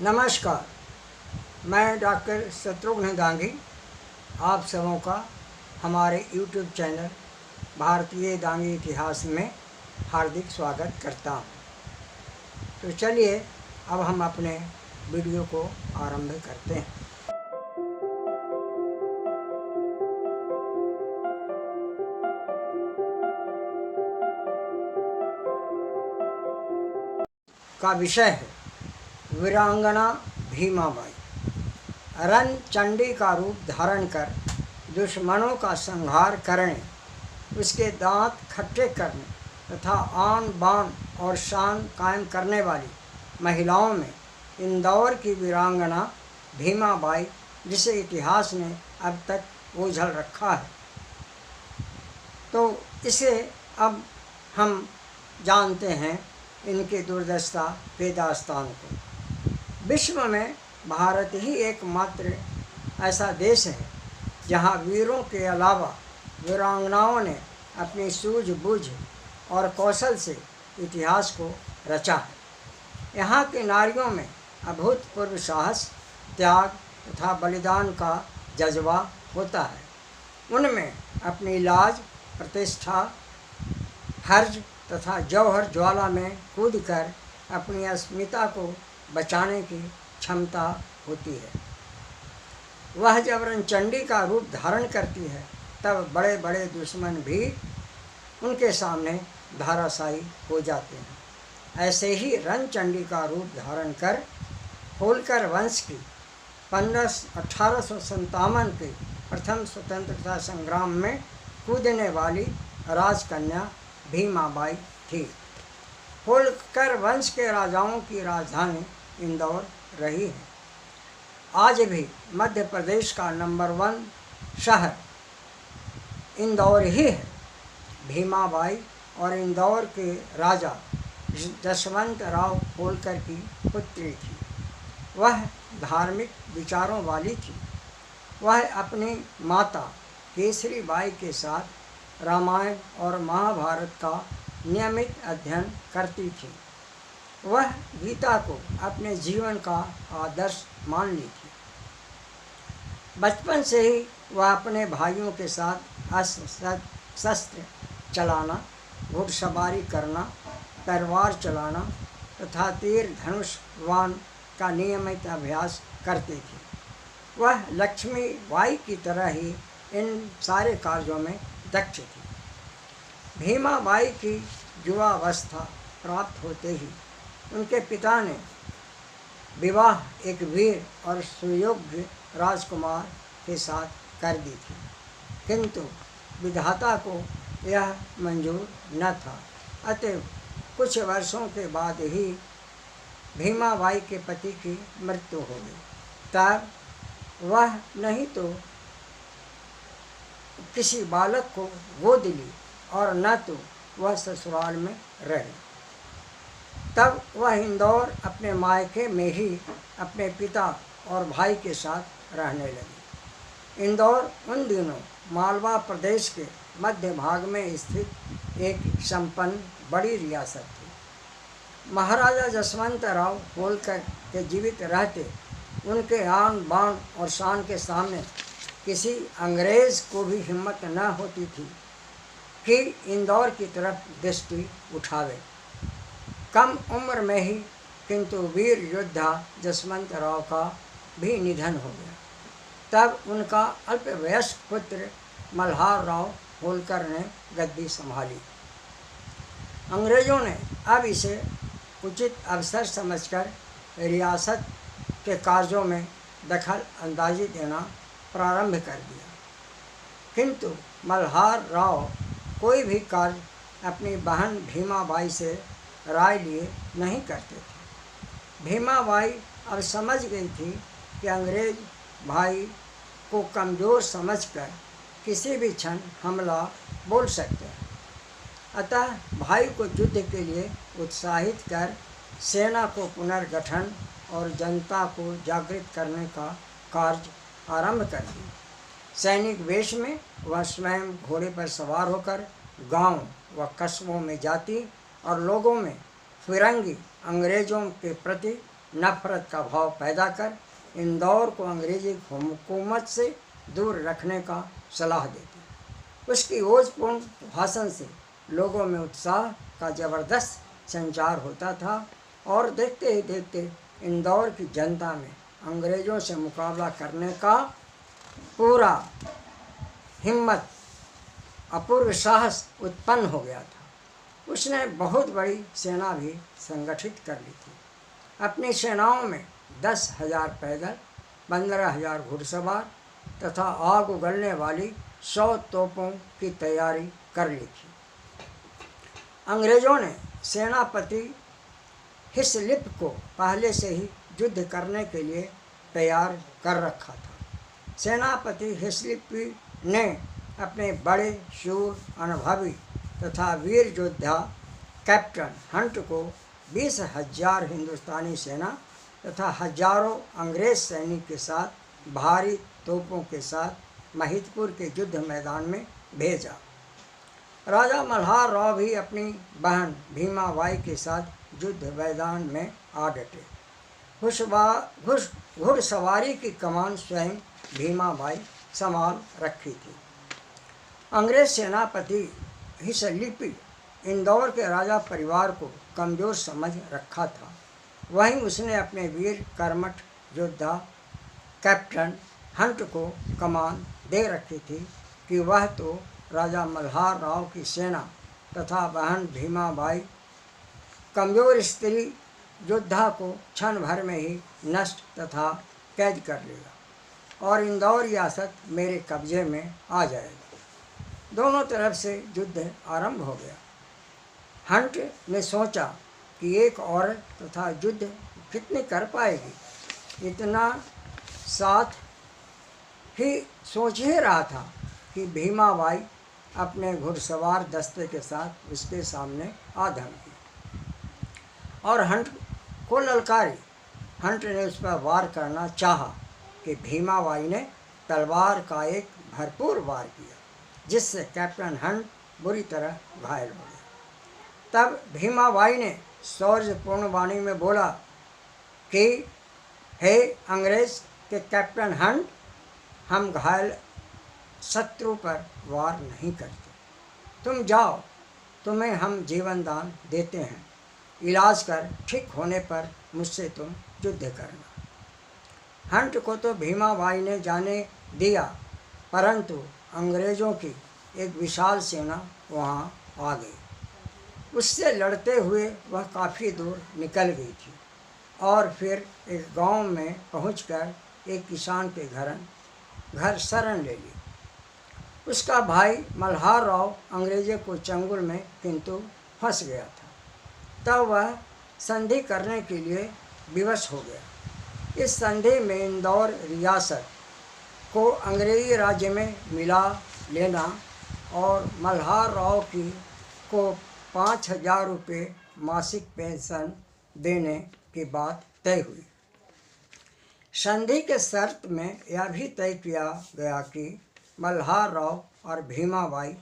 नमस्कार, मैं डॉक्टर शत्रुघ्न दांगी आप सबों का हमारे यूट्यूब चैनल भारतीय दांगी इतिहास में हार्दिक स्वागत करता हूँ। तो चलिए अब हम अपने वीडियो को आरंभ करते हैं। का विषय है वीरांगना भीमाबाई। रण चंडी का रूप धारण कर दुश्मनों का संहार करने, उसके दांत खट्टे करने तथा आन बान और शान कायम करने वाली महिलाओं में इंदौर की वीरांगना भीमाबाई, जिसे इतिहास ने अब तक ओझल रखा है। तो इसे अब हम जानते हैं इनके दुर्दशा के दास्तान को। विश्व में भारत ही एकमात्र ऐसा देश है जहाँ वीरों के अलावा वीरांगनाओं ने अपनी सूझबूझ और कौशल से इतिहास को रचा है। यहाँ की नारियों में अभूतपूर्व साहस, त्याग तथा बलिदान का जज्बा होता है। उनमें अपनी लाज, प्रतिष्ठा, फर्ज तथा जौहर ज्वाला में कूदकर अपनी अस्मिता को बचाने की क्षमता होती है। वह जब रणचंडी का रूप धारण करती है तब बड़े बड़े दुश्मन भी उनके सामने धराशायी हो जाते हैं। ऐसे ही रणचंडी का रूप धारण कर होलकर वंश की 1857 के प्रथम स्वतंत्रता संग्राम में कूदने वाली राजकन्या भीमाबाई थी। होलकर वंश के राजाओं की राजधानी इंदौर रही है। आज भी मध्य प्रदेश का नंबर 1 शहर इंदौर ही है। भीमाबाई और इंदौर के राजा जसवंत राव होलकर की पुत्री थी। वह धार्मिक विचारों वाली थी। वह अपनी माता केसरी बाई के साथ रामायण और महाभारत का नियमित अध्ययन करती थी। वह गीता को अपने जीवन का आदर्श मान ली थी। बचपन से ही वह अपने भाइयों के साथ अस्त्र शस्त्र चलाना, घुड़सवारी करना, तलवार चलाना तथा तीर धनुष बाण का नियमित अभ्यास करती थी। वह लक्ष्मी बाई की तरह ही इन सारे कार्यों में दक्ष थी। भीमाबाई की युवावस्था प्राप्त होते ही उनके पिता ने विवाह एक वीर और सुयोग्य राजकुमार के साथ कर दी थी, किंतु विधाता को यह मंजूर न था। अतः कुछ वर्षों के बाद ही भीमाबाई के पति की मृत्यु हो गई। तब वह नहीं तो किसी बालक को गोद ली और न तो वह ससुराल में रही। तब वह इंदौर अपने मायके में ही अपने पिता और भाई के साथ रहने लगी। इंदौर उन दिनों मालवा प्रदेश के मध्य भाग में स्थित एक संपन्न बड़ी रियासत थी। महाराजा जसवंत राव होलकर के जीवित रहते उनके आन बान और शान के सामने किसी अंग्रेज़ को भी हिम्मत न होती थी कि इंदौर की तरफ दृष्टि उठावे। कम उम्र में ही किंतु वीर योद्धा जसवंत राव का भी निधन हो गया। तब उनका अल्पवयस्क पुत्र मल्हार राव होलकर ने गद्दी संभाली। अंग्रेज़ों ने अब इसे उचित अवसर समझकर रियासत के कार्यों में दखल अंदाजी देना प्रारंभ कर दिया, किंतु मल्हार राव कोई भी कार्य अपनी बहन भीमाबाई से राय लिए नहीं करते थे। भीमाबाई अब समझ गई थी कि अंग्रेज भाई को कमज़ोर समझकर किसी भी क्षण हमला बोल सकते हैं। अतः भाई को युद्ध के लिए उत्साहित कर सेना को पुनर्गठन और जनता को जागृत करने का कार्य आरंभ कर दिया। सैनिक वेश में वह स्वयं घोड़े पर सवार होकर गांव व कस्बों में जाती और लोगों में फिरंगी अंग्रेज़ों के प्रति नफरत का भाव पैदा कर इंदौर को अंग्रेजी हुकूमत से दूर रखने का सलाह देती। उसकी ओजपूर्ण भाषण से लोगों में उत्साह का जबरदस्त संचार होता था और देखते ही देखते इंदौर की जनता में अंग्रेज़ों से मुकाबला करने का पूरा हिम्मत अपूर्व साहस उत्पन्न हो गया था। उसने बहुत बड़ी सेना भी संगठित कर ली थी। अपनी सेनाओं में 10,000 पैदल, 15,000 घुड़सवार तथा आग उगलने वाली 100 तोपों की तैयारी कर ली थी। अंग्रेज़ों ने सेनापति हिस्लिप को पहले से ही युद्ध करने के लिए तैयार कर रखा था। सेनापति हिस्लिप ने अपने बड़े शूर, अनुभवी तथा वीर योद्धा कैप्टन हंट को 20,000 हिंदुस्तानी सेना तथा हजारों अंग्रेज सैनिक के साथ भारी तोपों के साथ महिदपुर के युद्ध मैदान में भेजा। राजा मल्हार राव भी अपनी बहन भीमाबाई के साथ युद्ध मैदान में आ डटे। घुड़सवारी की कमान स्वयं भीमाबाई संभाल रखी थी। अंग्रेज सेनापति हिस्लिपी इंदौर के राजा परिवार को कमज़ोर समझ रखा था। वहीं उसने अपने वीर कर्मठ योद्धा कैप्टन हंट को कमान दे रखी थी कि वह तो राजा मल्हार राव की सेना तथा बहन भीमाबाई कमज़ोर स्त्री योद्धा को क्षण भर में ही नष्ट तथा कैद कर लेगा और इंदौर रियासत मेरे कब्जे में आ जाएगा। दोनों तरफ से युद्ध आरंभ हो गया। हंट ने सोचा कि एक औरत तथा युद्ध कितनी कर पाएगी। इतना साथ ही सोच ही रहा था कि भीमाबाई अपने घुड़सवार दस्ते के साथ उसके सामने आ धमकी और हंट को ललकारी। हंट ने उस पर वार करना चाहा कि भीमाबाई ने तलवार का एक भरपूर वार किया, जिससे कैप्टन हंट बुरी तरह घायल हो गया। तब भीमाबाई ने शौर्यपूर्ण वाणी में बोला कि हे अंग्रेज के कैप्टन हंट, हम घायल शत्रु पर वार नहीं करते। तुम जाओ, तुम्हें हम जीवन दान देते हैं। इलाज कर ठीक होने पर मुझसे तुम युद्ध करना। हंट को तो भीमाबाई ने जाने दिया, परंतु अंग्रेज़ों की एक विशाल सेना वहाँ आ गई। उससे लड़ते हुए वह काफ़ी दूर निकल गई थी और फिर एक गांव में पहुंचकर एक किसान के घर शरण ले ली। उसका भाई मल्हार राव अंग्रेज़ों को चंगुल में किंतु फंस गया था। तब वह संधि करने के लिए विवश हो गया। इस संधि में इंदौर रियासत को अंग्रेजी राज्य में मिला लेना और मल्हार राव को 5,000 रुपये मासिक पेंशन देने की बात तय हुई। संधि के शर्त में यह भी तय किया गया कि मल्हार राव और भीमाबाई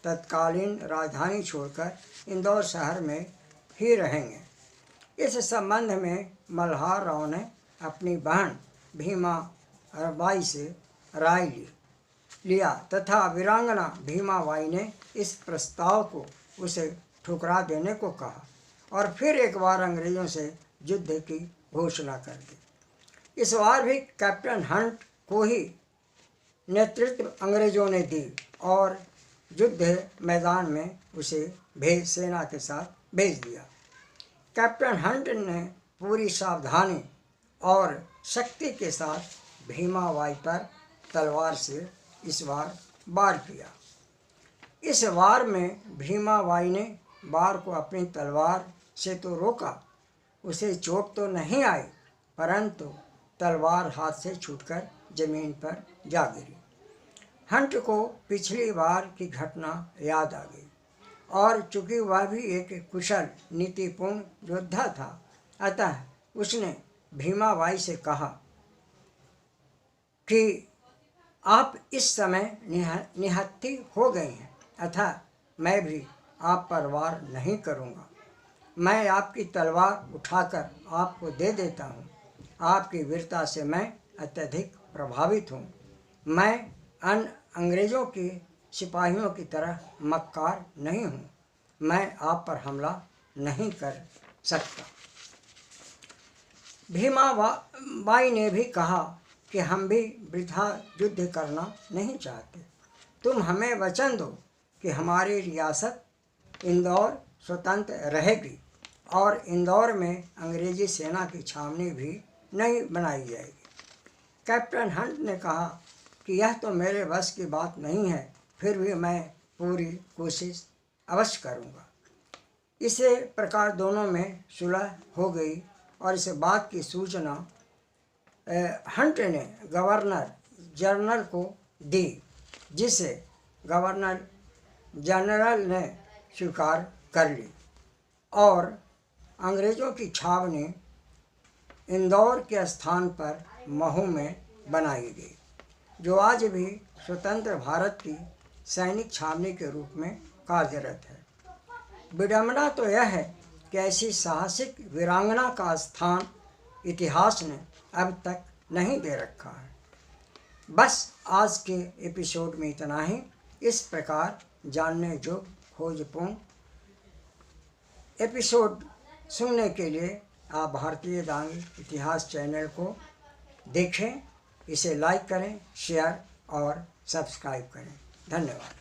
तत्कालीन राजधानी छोड़कर इंदौर शहर में ही रहेंगे। इस संबंध में मल्हार राव ने अपनी बहन भीमाबाई से राय लिया तथा वीरांगना भीमाबाई ने इस प्रस्ताव को उसे ठुकरा देने को कहा और फिर एक बार अंग्रेज़ों से युद्ध की घोषणा कर दी। इस बार भी कैप्टन हंट को ही नेतृत्व अंग्रेज़ों ने दी और युद्ध मैदान में उसे सेना के साथ भेज दिया। कैप्टन हंट ने पूरी सावधानी और शक्ति के साथ भीमाबाई पर तलवार से इस बार वार किया। इस वार में भीमाबाई ने वार को अपनी तलवार से तो रोका, उसे चोट तो नहीं आई, परंतु तलवार हाथ से छूटकर जमीन पर जा गिरी। हंट को पिछली बार की घटना याद आ गई और चूंकि वह भी एक कुशल नीतिपूर्ण योद्धा था, अतः उसने भीमाबाई से कहा कि आप इस समय निहत्थी हो गई हैं, अतः मैं भी आप पर वार नहीं करूँगा। मैं आपकी तलवार उठाकर आपको दे देता हूँ। आपकी वीरता से मैं अत्यधिक प्रभावित हूँ। मैं अन्य अंग्रेज़ों के सिपाहियों की तरह मक्कार नहीं हूँ। मैं आप पर हमला नहीं कर सकता। भीमाबाई ने भी कहा कि हम भी वृथा युद्ध करना नहीं चाहते। तुम हमें वचन दो कि हमारी रियासत इंदौर स्वतंत्र रहेगी और इंदौर में अंग्रेजी सेना की छावनी भी नहीं बनाई जाएगी। कैप्टन हंट ने कहा कि यह तो मेरे बस की बात नहीं है, फिर भी मैं पूरी कोशिश अवश्य करूँगा। इसी प्रकार दोनों में सुलह हो गई और इस बात की सूचना हंट ने गवर्नर जनरल को दी, जिसे गवर्नर जनरल ने स्वीकार कर ली और अंग्रेज़ों की छावनी इंदौर के स्थान पर महू में बनाई गई, जो आज भी स्वतंत्र भारत की सैनिक छावनी के रूप में कार्यरत है। विडंबना तो यह है कि ऐसी साहसिक वीरांगना का स्थान इतिहास ने अब तक नहीं दे रखा है। बस आज के एपिसोड में इतना ही। इस प्रकार जानने योग्य खोजपूर्ण एपिसोड सुनने के लिए आप भारतीय दांगी इतिहास चैनल को देखें, इसे लाइक करें, शेयर और सब्सक्राइब करें। धन्यवाद।